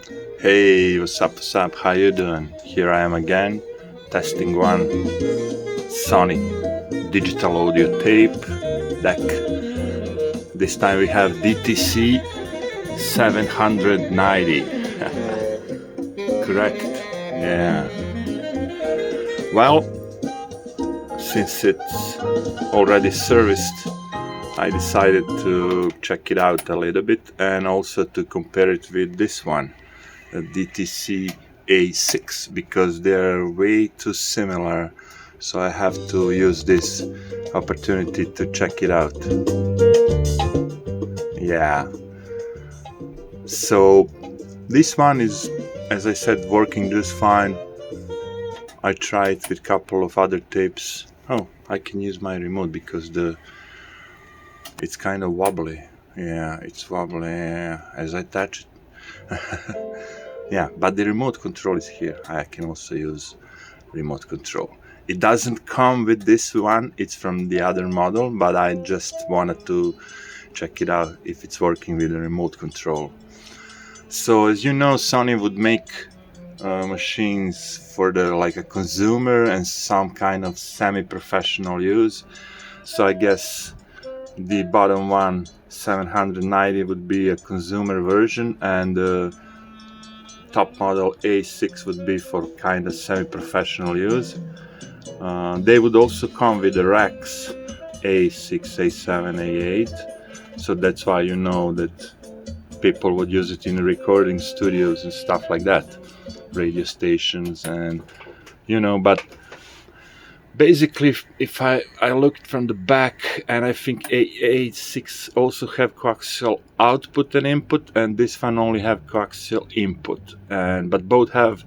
Hey, what's up, how you doing? Here I am again, testing one Sony digital audio tape deck. This time we have DTC-790. Correct? Yeah. Well, since it's already serviced, I decided to check it out a little bit and also to compare it with this one, the DTC-A6, because they're way too similar, so I have to use this opportunity to check it out. Yeah, so this one is, as I said, working just fine. I tried with a couple of other tapes. Oh, I can use my remote because it's kind of wobbly. Yeah, it's wobbly as I touch it. Yeah, but the remote control is here. I can also use remote control. It doesn't come with this one, it's from the other model, but I just wanted to check it out if it's working with the remote control. So as you know, Sony would make machines for like a consumer and some kind of semi-professional use. So I guess the bottom one, 790, would be a consumer version, and the top model A6 would be for kind of semi-professional use. They would also come with the racks A6, A7, A8, so that's why you know that people would use it in recording studios and stuff like that, radio stations, and you know. But basically, if I looked from the back, and I think A6 also have coaxial output and input, and this one only have coaxial input, but both have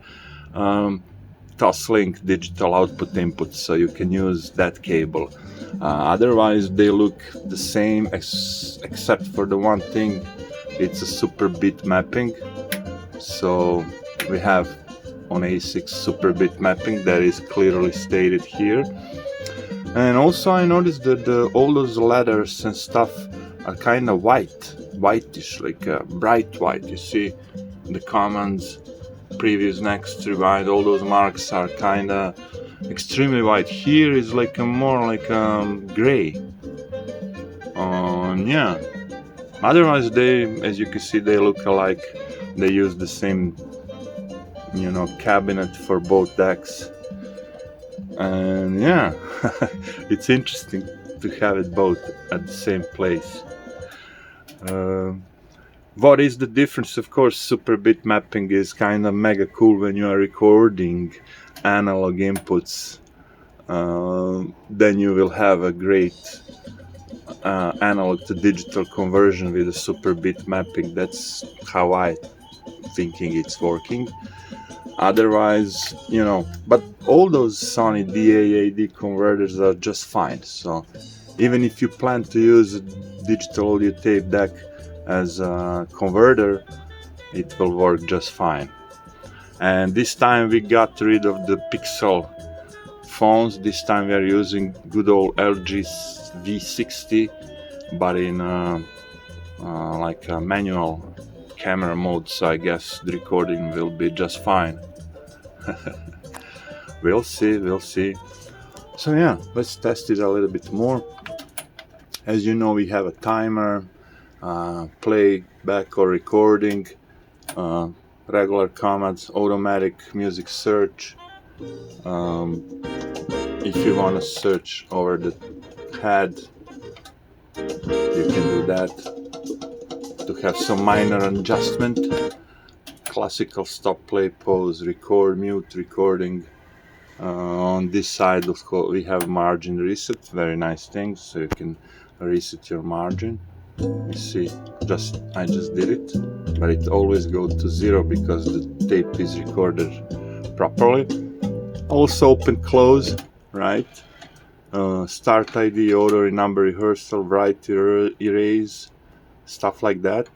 Toslink digital output input, so you can use that cable. Otherwise they look the same, except for the one thing, it's a Super Beat mapping. So we have on A6 Super Beat mapping that is clearly stated here. And also I noticed that all those letters and stuff are kind of whitish, like bright white. You see the commands, previous, next, rewind, all those marks are kind of extremely white. Here is like a more like gray. Yeah. Otherwise, they, as you can see, they look alike. They use the same, cabinet for both decks. And yeah, it's interesting to have it both at the same place. What is the difference? Of course, Super Beat mapping is kind of mega cool when you are recording analog inputs. Then you will have a great analog to digital conversion with a Super Beat mapping. That's how I thinking it's working. Otherwise, but all those Sony DAAD converters are just fine. So even if you plan to use a digital audio tape deck as a converter, it will work just fine. And this time we got rid of the pixel phones. This time we are using good old LG V60, but in like a manual camera mode, so I guess the recording will be just fine. We'll see. So yeah, let's test it a little bit more. As you know, we have a timer, play back or recording, regular commands, automatic music search. If you want to search over the head, you can do that. To have some minor adjustment, classical stop, play, pause, record, mute, recording. On this side, of course, we have margin reset, very nice thing, so you can reset your margin. You see, I just did it, but it always goes to 0 because the tape is recorded properly. Also open, close, right? Start ID, auto number rehearsal, write, erase, stuff like that.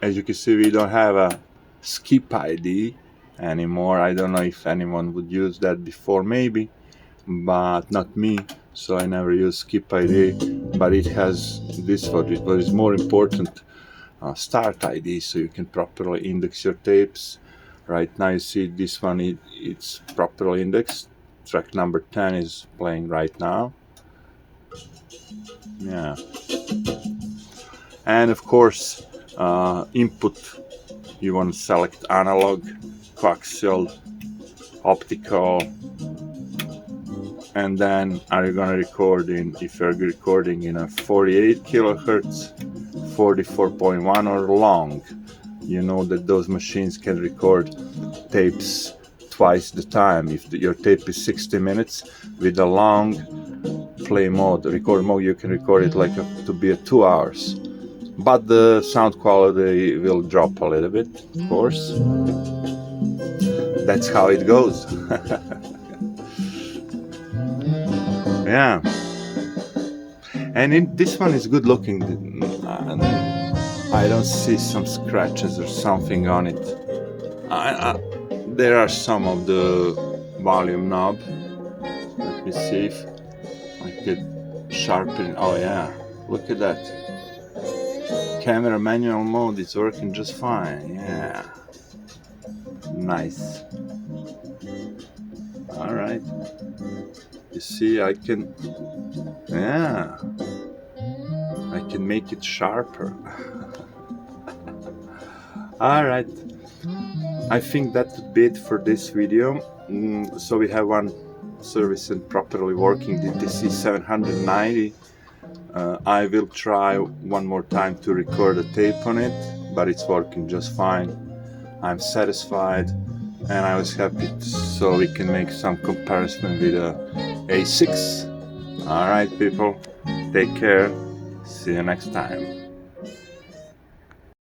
As you can see, we don't have a skip ID anymore. I don't know if anyone would use that before, maybe, but not me, so I never use skip ID. But it has this, what is more important, start ID, so you can properly index your tapes. Right now you see this one, it's properly indexed. Track number 10 is playing right now. Yeah. And of course, input, you want to select analog, coaxial, optical, and then are you gonna record in, if you're recording in a 48 kilohertz, 44.1 or long. You know that those machines can record tapes twice the time. If your tape is 60 minutes, with a long play mode, record mode, you can record it like to be 2 hours. But the sound quality will drop a little bit, of course. That's how it goes. Yeah. And this one is good looking. I don't see some scratches or something on it. There are some of the volume knob. Let me see if I could sharpen. Oh yeah, look at that. Camera manual mode is working just fine. Yeah. Nice. All right. You see, I can. Yeah. I can make it sharper. Alright, I think that would be it for this video. So we have one service and properly working DTC-790. I will try one more time to record a tape on it, but it's working just fine. I'm satisfied and I was happy so we can make some comparison with a A6. Alright people, take care, see you next time.